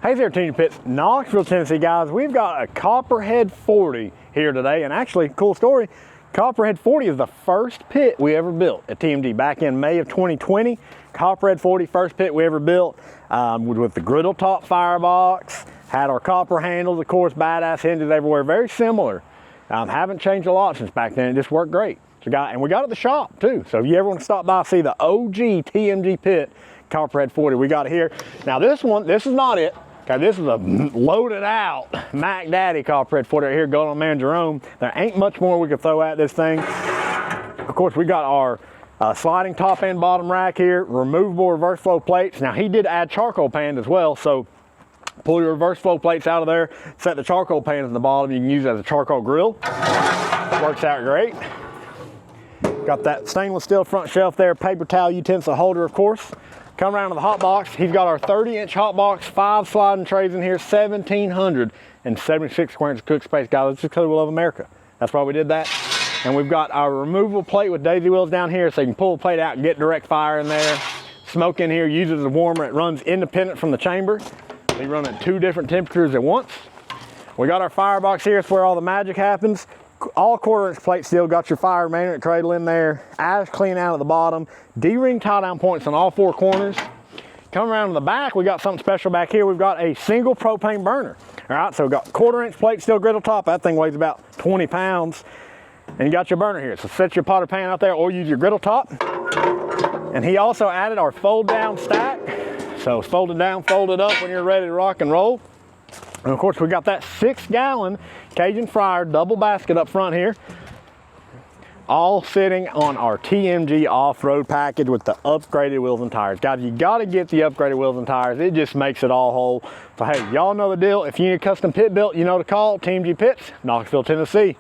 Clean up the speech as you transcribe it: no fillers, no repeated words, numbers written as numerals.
Hey there, TMG Pits, Knoxville, Tennessee, guys. We've got a Copperhead 40 here today, and actually, cool story, Copperhead 40 is the first pit we ever built at TMG back in May of 2020. Copperhead 40, first pit we ever built with the griddle top firebox, had our copper handles, of course, badass hinges everywhere, very similar. Haven't changed a lot since back then, it just worked great. And we got it at the shop too, so if you ever want to stop by, see the OG TMG pit, Copperhead 40, we got it here. Now this one, this is not it. Okay, this is a loaded out Mac Daddy Copperhead 40 right here going on Man Jerome. There ain't much more we could throw at this thing. Of course, we got our sliding top and bottom rack here, removable reverse flow plates. Now he did add charcoal pans as well, so pull your reverse flow plates out of there, set the charcoal pans in the bottom. You can use it as a charcoal grill. Works out great. Got that stainless steel front shelf there, paper towel utensil holder, of course. Come around to the hot box. He's got our 30-inch hot box, 5 sliding trays in here, 1,776 square inches of cook space. Guys, it's just because we love America. That's why we did that. And we've got our removable plate with daisy wheels down here, so you can pull the plate out and get direct fire in there. Smoke in here, use it as a warmer. It runs independent from the chamber. We run at 2 different temperatures at once. We got our firebox here. It's where all the magic happens. All 1/4-inch plate steel, got your fire management cradle in there, ash clean out at the bottom, D-ring tie down points on all 4 corners. Come around to the back, we got something special back here. We've got a single propane burner. All right, so we've got 1/4-inch plate steel griddle top. That thing weighs about 20 pounds. And you got your burner here. So set your pot or pan out there or use your griddle top. And he also added our fold down stack. So fold it down, fold it up when you're ready to rock and roll. And of course, we got that 6-gallon Cajun fryer double basket up front here, all sitting on our TMG off-road package with the upgraded wheels and tires. Guys, you got to get the upgraded wheels and tires. It just makes it all whole. So hey, y'all know the deal. If you need a custom pit built, you know to call TMG Pits, Knoxville, Tennessee.